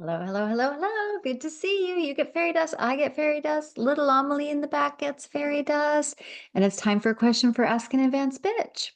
Hello, hello, hello, hello. Good to see you. You get fairy dust. I get fairy dust. Little Amelie in the back gets fairy dust. And it's time for a question for Ask an Advanced Bitch.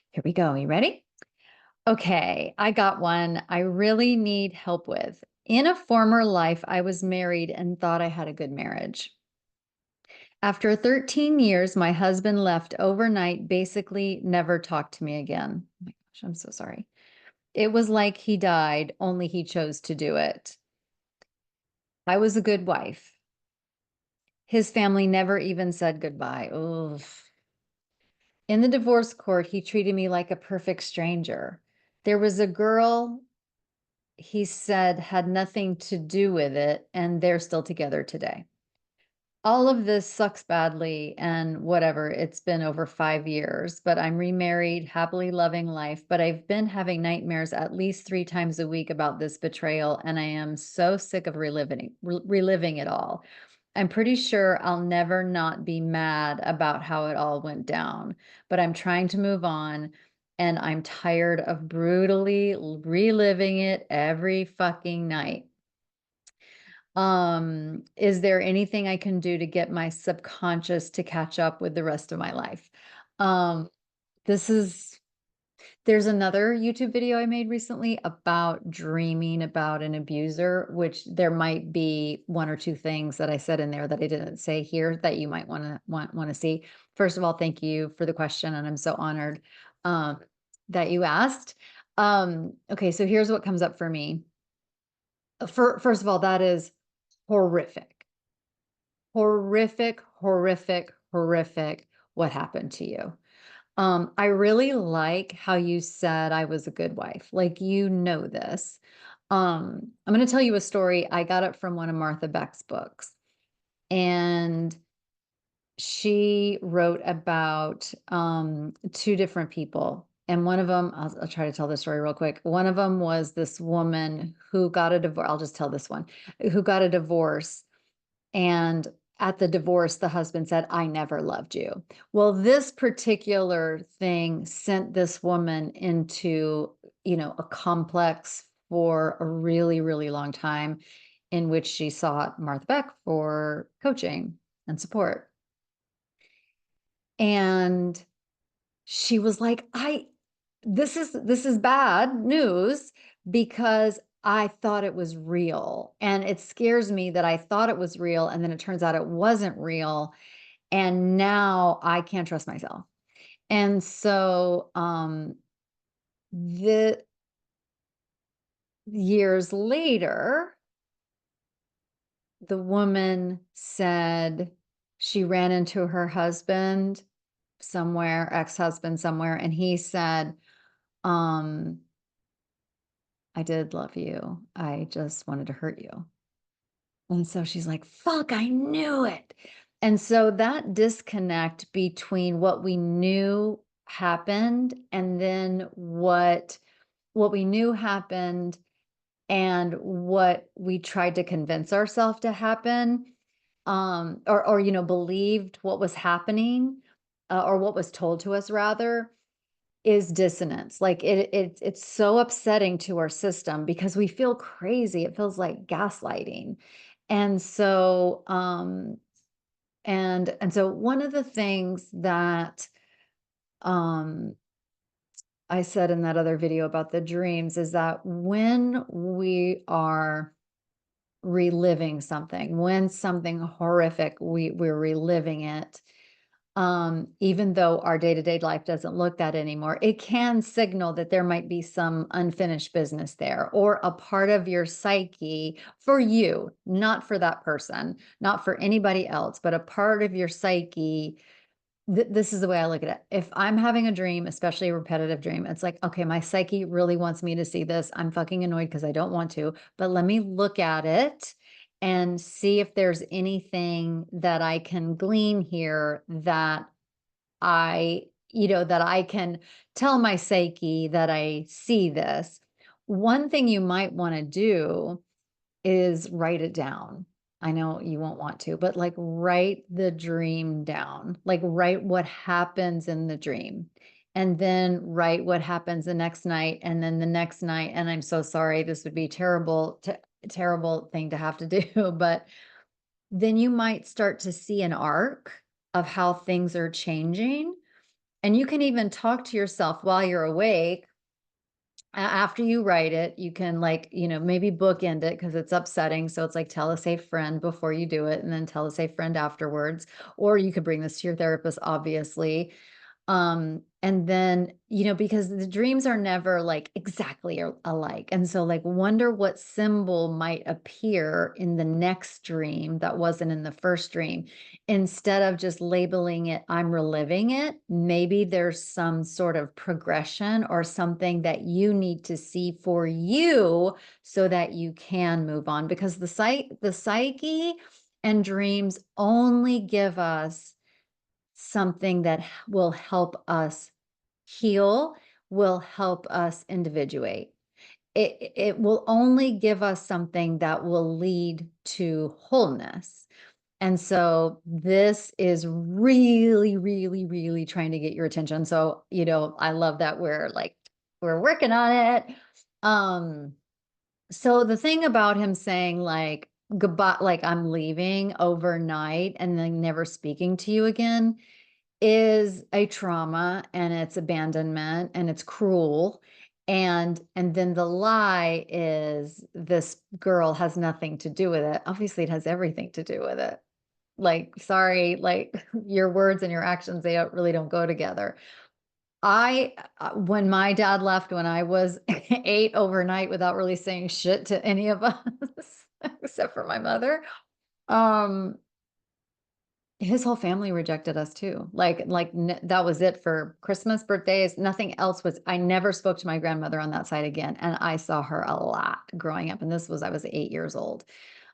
Here we go. You ready? Okay, I got one I really need help with. In a former life, I was married and thought I had a good marriage. After 13 years, my husband left overnight, basically never talked to me again. Oh my gosh, I'm so sorry. It was like he died, only he chose to do it. I was a good wife. His family never even said goodbye. Oof. In the divorce court, he treated me like a perfect stranger. There was a girl he said had nothing to do with it, and they're still together today. All of this sucks badly and whatever. It's been over 5 years, but I'm remarried, happily loving life. But I've been having nightmares at least 3 times a week about this betrayal, and I am so sick of reliving it all. I'm pretty sure I'll never not be mad about how it all went down, but I'm trying to move on and I'm tired of brutally reliving it every fucking night. Is there anything I can do to get my subconscious to catch up with the rest of my life? Um, this is there's another YouTube video I made recently about dreaming about an abuser, which there might be 1 or 2 things that I said in there that I didn't say here that you might wanna see. First of all, thank you for the question, and I'm so honored, um, that you asked. Okay, so here's what comes up for me. First of all, that is horrific. Horrific, horrific, horrific what happened to you. I really like how you said I was a good wife. Like, you know this. I'm going to tell you a story. I got it from one of Martha Beck's books, and she wrote about 2 different people. And one of them, I'll try to tell this story real quick. One of them was this woman who got a divorce. I'll just tell this one, who got a divorce, and at the divorce, the husband said, "I never loved you." Well, this particular thing sent this woman into, a complex for a really, really long time, in which she sought Martha Beck for coaching and support. And she was like, this is bad news because I thought it was real. And it scares me that I thought it was real and then it turns out it wasn't real. And now I can't trust myself. And so the years later, the woman said she ran into her husband somewhere, ex-husband somewhere, and he said, um, I did love you. I just wanted to hurt you. And so she's like, fuck, I knew it. And so that disconnect between what we knew happened and then what we knew happened and what we tried to convince ourselves to happen, or believed what was happening, or what was told to us rather, is dissonance. Like, it's so upsetting to our system because we feel crazy. It feels like gaslighting. And so, and so one of the things that, um, I said in that other video about the dreams is that when we are reliving something, when something horrific, we're reliving it, even though our day-to-day life doesn't look that anymore, it can signal that there might be some unfinished business there, or a part of your psyche for you, not for that person, not for anybody else, but a part of your psyche. This is the way I look at it. If I'm having a dream, especially a repetitive dream, it's like, okay, my psyche really wants me to see this. I'm fucking annoyed because I don't want to, but let me look at it and see if there's anything that I can glean here that that I can tell my psyche that I see this. One thing you might want to do is write it down. I know you won't want to, but like, write the dream down. Like, write what happens in the dream, and then write what happens the next night, and then the next night. And I'm so sorry, this would be terrible terrible thing to have to do, but then you might start to see an arc of how things are changing. And you can even talk to yourself while you're awake. After you write it, you can, like, maybe bookend it because it's upsetting. So it's like, tell a safe friend before you do it, and then tell a safe friend afterwards. Or you could bring this to your therapist, obviously. And then, because the dreams are never like exactly alike. And so, like, wonder what symbol might appear in the next dream that wasn't in the first dream. Instead of just labeling it, I'm reliving it, maybe there's some sort of progression or something that you need to see for you so that you can move on. Because the psyche and dreams only give us something that will help us heal, will help us individuate. It will only give us something that will lead to wholeness. And so this is really, really, really trying to get your attention. So, I love that we're working on it. So the thing about him saying, like, goodbye, like, I'm leaving overnight and then never speaking to you again, is a trauma, and it's abandonment, and it's cruel. And then the lie is this girl has nothing to do with it. Obviously, it has everything to do with it. Like, sorry, like, your words and your actions, they really don't go together. When my dad left when I was 8 overnight without really saying shit to any of us, except for my mother, um, his whole family rejected us too. That was it for Christmas, birthdays, nothing else I never spoke to my grandmother on that side again. And I saw her a lot growing up. And I was 8 years old.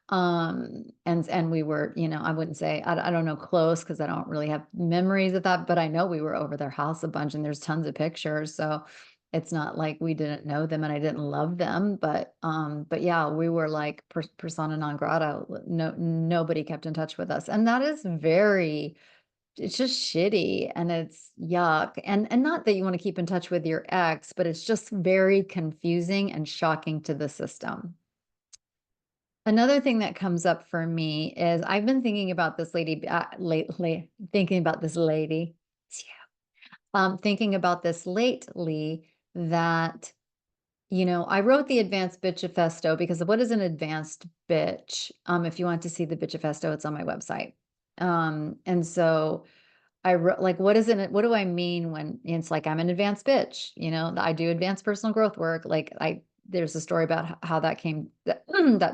And we were, I wouldn't say, I don't know close because I don't really have memories of that, but I know we were over their house a bunch and there's tons of pictures. So it's not like we didn't know them and I didn't love them, but yeah, we were like persona non grata. No, nobody kept in touch with us. And that is it's just shitty and it's yuck. And not that you want to keep in touch with your ex, but it's just very confusing and shocking to the system. Another thing that comes up for me is I've been thinking about this lady lately, thinking about this lady. It's you. Thinking about this lately that, I wrote the Advanced Bitchifesto because what is an advanced bitch? If you want to see the Bitchifesto, it's on my website. And so I wrote, like, what do I mean when it's like, I'm an advanced bitch, I do advanced personal growth work. Like, there's a story about how that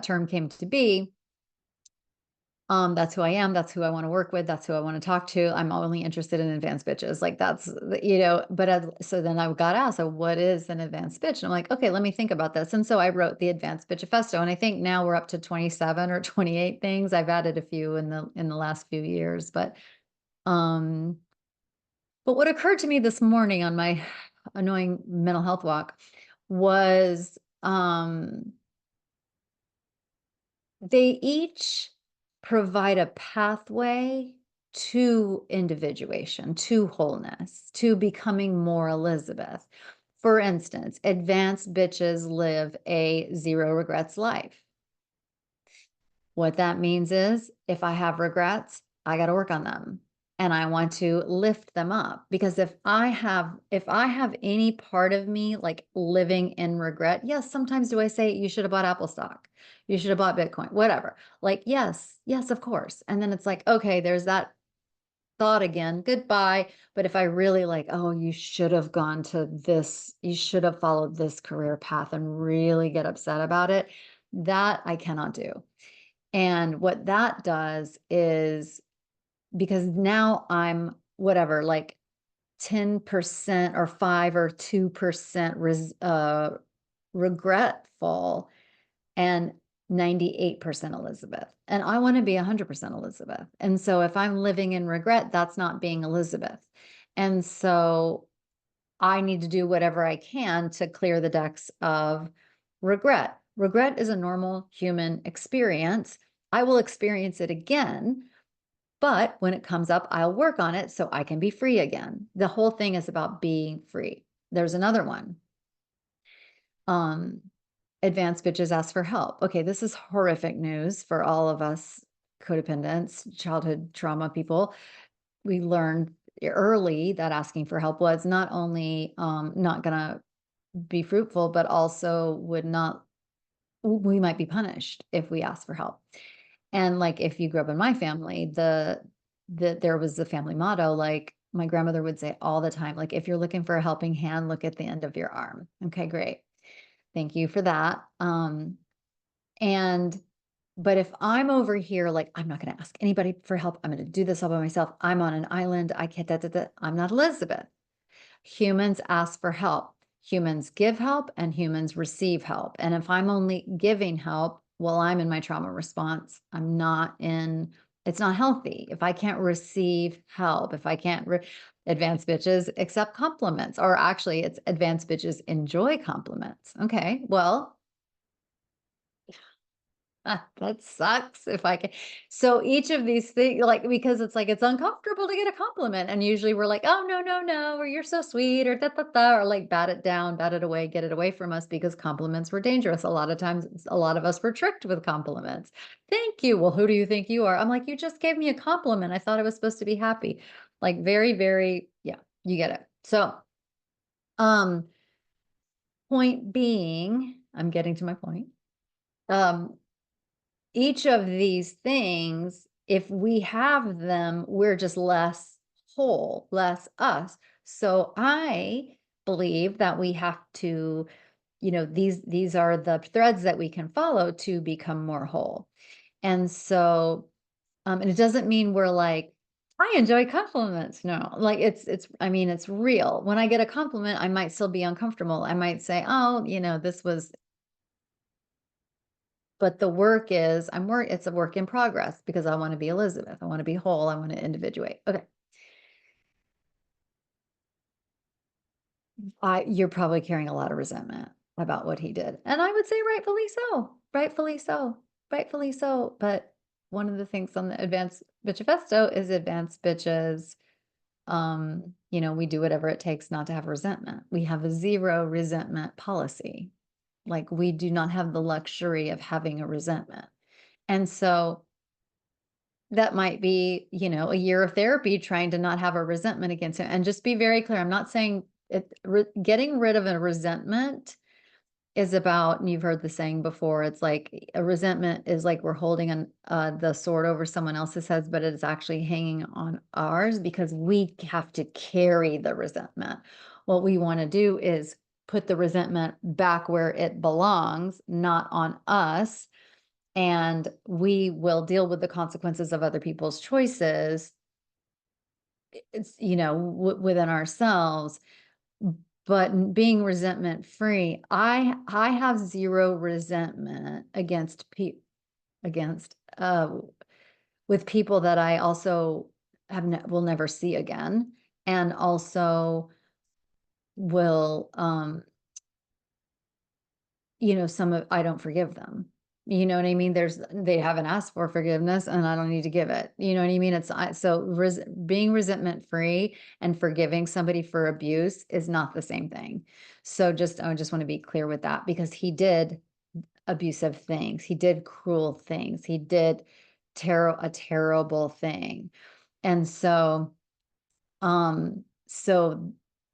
term came to be. That's who I am. That's who I want to work with. That's who I want to talk to. I'm only interested in advanced bitches. Like, so then I got asked, so what is an advanced bitch? And I'm like, okay, let me think about this. And so I wrote the Advanced Bitchifesto. And I think now we're up to 27 or 28 things. I've added a few in the last few years, um, but what occurred to me this morning on my annoying mental health walk was, they each provide a pathway to individuation, to wholeness, to becoming more Elizabeth. For instance, advanced bitches live a zero regrets life. What that means is if I have regrets, I got to work on them and I want to lift them up, because if I have any part of me like living in regret, yes, sometimes do I say you should have bought Apple stock, you should have bought Bitcoin, whatever. Like, yes, of course. And then it's like, okay, there's that thought again, goodbye. But if I really like, oh, you should have gone to this, you should have followed this career path and really get upset about it, that I cannot do. And what that does is, because now I'm whatever, like 10% or 5 or 2% regretful and 98% Elizabeth. And I want to be 100% Elizabeth. And so if I'm living in regret, that's not being Elizabeth. And so I need to do whatever I can to clear the decks of regret. Regret is a normal human experience. I will experience it again, but when it comes up, I'll work on it so I can be free again. The whole thing is about being free. There's another one. advanced bitches ask for help. Okay, this is horrific news for all of us codependents, childhood trauma people. We learned early that asking for help was not only not going to be fruitful, but also would not, we might be punished if we ask for help. And like, if you grew up in my family, there was the family motto, like my grandmother would say all the time, like, if you're looking for a helping hand, look at the end of your arm. Okay, great. Thank you for that. And but if I'm over here, like, I'm not going to ask anybody for help. I'm going to do this all by myself. I'm on an island. I can't, I'm not Elizabeth. Humans ask for help. Humans give help and humans receive help. And if I'm only giving help while I'm in my trauma response, it's not healthy. If I can't receive help, if I can't, advanced bitches accept compliments, or actually it's advanced bitches enjoy compliments. Okay, well, that sucks if I can. So each of these things, like, because it's like, it's uncomfortable to get a compliment. And usually we're like, oh, no, no, no, or you're so sweet, or da, da, da, or like bat it down, bat it away, get it away from us, because compliments were dangerous. A lot of times, a lot of us were tricked with compliments. Thank you. Well, who do you think you are? I'm like, you just gave me a compliment. I thought I was supposed to be happy. Like, very, very, yeah, you get it. So, um, point being, I'm getting to my point. Each of these things, if we have them, we're just less whole, less us. So I believe that we have to, these are the threads that we can follow to become more whole. And so, and it doesn't mean we're like, I enjoy compliments. No, like I mean, it's real. When I get a compliment, I might still be uncomfortable. I might say, oh, this was, but the work is, it's a work in progress, because I want to be Elizabeth. I want to be whole. I want to individuate. Okay. You're probably carrying a lot of resentment about what he did. And I would say rightfully so, rightfully so, rightfully so. But one of the things on the Advanced Bitchifesto is advanced bitches. We do whatever it takes not to have resentment. We have a zero resentment policy. Like, we do not have the luxury of having a resentment. And so that might be, a year of therapy trying to not have a resentment against him. And just be very clear, I'm not saying getting rid of a resentment is about, and you've heard the saying before, it's like a resentment is like we're holding the sword over someone else's heads, but it's actually hanging on ours because we have to carry the resentment. What we want to do is put the resentment back where it belongs, not on us, and we will deal with the consequences of other people's choices. It's, within ourselves. But being resentment free, I have zero resentment against with people that I also will never see again, and also will I don't forgive them. You know what I mean? They haven't asked for forgiveness, and I don't need to give it. You know what I mean? Being resentment free and forgiving somebody for abuse is not the same thing. So I just want to be clear with that, because he did abusive things. He did cruel things. He did a terrible thing. And so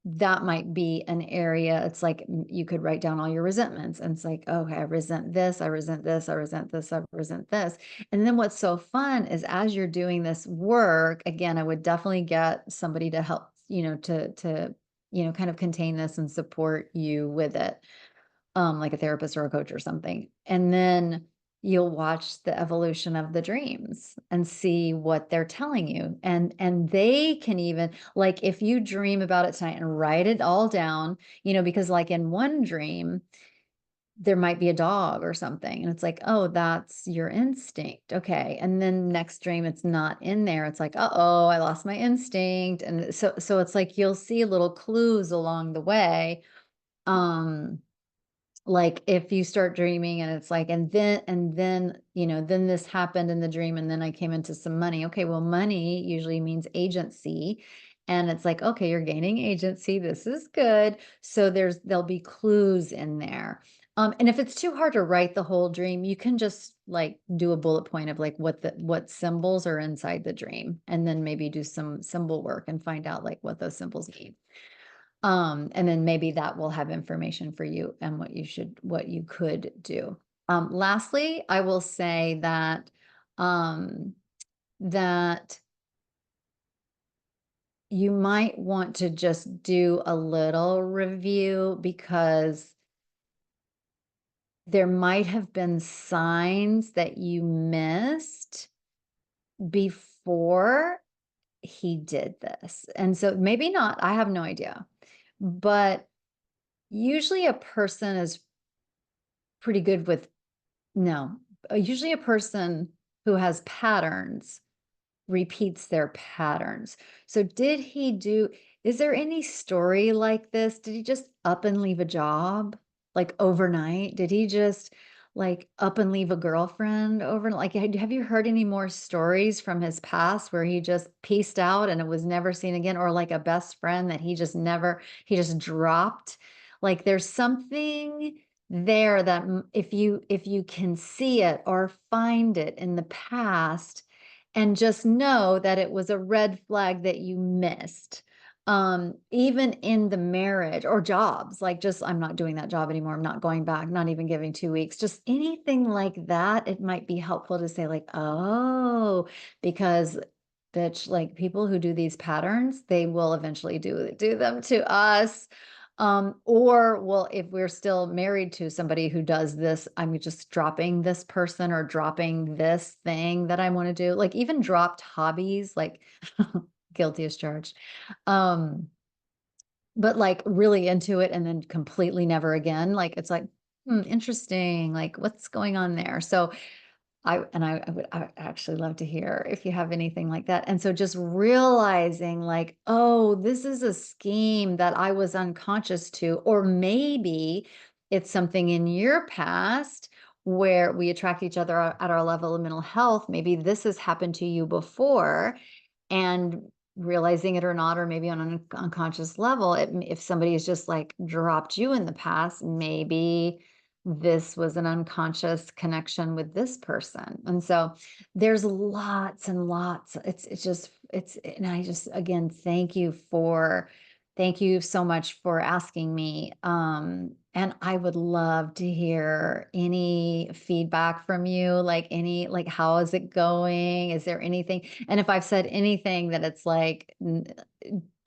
that might be an area. It's like, you could write down all your resentments, and it's like, okay, I resent this, I resent this, I resent this, I resent this. And then what's so fun is, as you're doing this work, again, I would definitely get somebody to help, to kind of contain this and support you with it, like a therapist or a coach or something. And then you'll watch the evolution of the dreams and see what they're telling you. And they can even, like, if you dream about it tonight and write it all down, because like in one dream, there might be a dog or something. And it's like, oh, that's your instinct. Okay. And then next dream, it's not in there. It's like, uh-oh, I lost my instinct. And so it's like, you'll see little clues along the way. Like, if you start dreaming and it's like, and then, then this happened in the dream, and then I came into some money. Okay, well, money usually means agency. And it's like, okay, you're gaining agency. This is good. So there'll be clues in there. And if it's too hard to write the whole dream, you can just like do a bullet point of like what symbols are inside the dream, and then maybe do some symbol work and find out like what those symbols mean. And then maybe that will have information for you and what you could do. Lastly, I will say that um, that you might want to just do a little review, because there might have been signs that you missed before he did this. And so maybe not, I have no idea. But usually a person is pretty good with no, usually a person who has patterns repeats their patterns. So did he do is there any story like this? Did he just up and leave a job like overnight? Did he just like up and leave a girlfriend over like have you heard any more stories from his past where he just pieced out and it was never seen again, or like a best friend that he just dropped? Like there's something there that if you can see it or find it in the past, and just know that it was a red flag that you missed. Even in the marriage or jobs, like just, I'm not doing that job anymore. I'm not going back, not even giving 2 weeks, just anything like that. It might be helpful to say like, oh, because bitch, like people who do these patterns, they will eventually do them to us. Or well, if we're still married to somebody who does this, I'm just dropping this person or dropping this thing that I want to do, like even dropped hobbies, like guilty as charged. Um, but like really into it and then completely never again. Like it's like, interesting. Like what's going on there? So I would actually love to hear if you have anything like that. And so just realizing like, oh, this is a scheme that I was unconscious to, or maybe it's something in your past where we attract each other at our level of mental health. Maybe this has happened to you before, and realizing it or not, or maybe on an unconscious level, if somebody has just like dropped you in the past, maybe this was an unconscious connection with this person. And so there's lots and lots. And I just, again, thank you so much for asking me. And I would love to hear any feedback from you, like like, how is it going? Is there anything? And if I've said anything that it's like,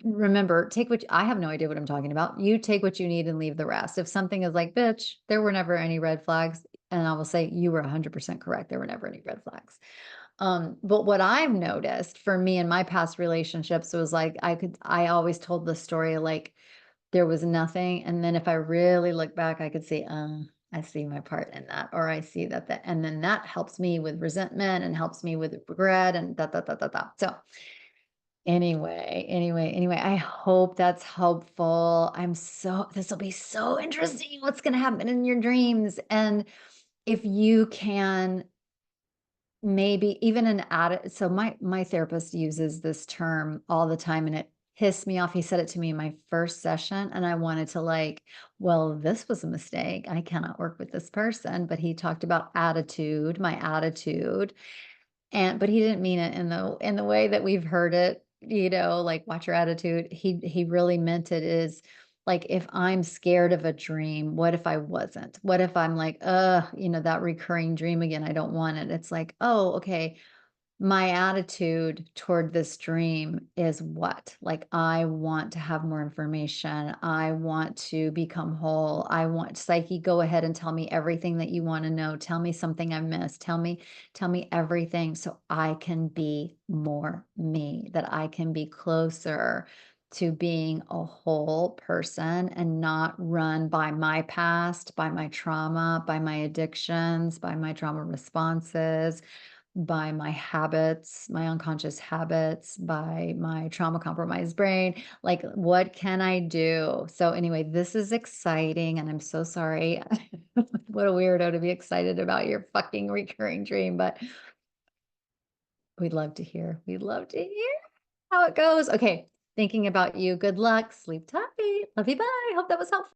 remember, I have no idea what I'm talking about. You take what you need and leave the rest. If something is like, bitch, there were never any red flags. And I will say, you were 100% correct. There were never any red flags. But what I've noticed for me in my past relationships was like, I always told the story like there was nothing. And then if I really look back, I could see, I see my part in that, or I see and then that helps me with resentment and helps me with regret and da, da, da, da, da. So anyway, I hope that's helpful. This will be so interesting what's going to happen in your dreams. And if you can maybe even an added, so my therapist uses this term all the time and it pissed me off. He said it to me in my first session and I wanted to like, well, this was a mistake. I cannot work with this person. But he talked about attitude, my attitude. But he didn't mean it in the way that we've heard it, like watch your attitude. He really meant it is like, if I'm scared of a dream, what if I wasn't? What if I'm like, that recurring dream again, I don't want it. It's like, oh, okay, my attitude toward this dream is what? Like, I want to have more information. I want to become whole. I want psyche, go ahead and tell me everything that you want to know. Tell me something I missed. Tell me everything so I can be more me, that I can be closer to being a whole person and not run by my past, by my trauma, by my addictions, by my trauma responses, by my habits, my unconscious habits, by my trauma compromised brain. Like, what can I do? So, anyway, this is exciting. And I'm so sorry. What a weirdo to be excited about your fucking recurring dream. But we'd love to hear. We'd love to hear how it goes. Okay. Thinking about you. Good luck. Sleep tight. Love you. Bye. Hope that was helpful.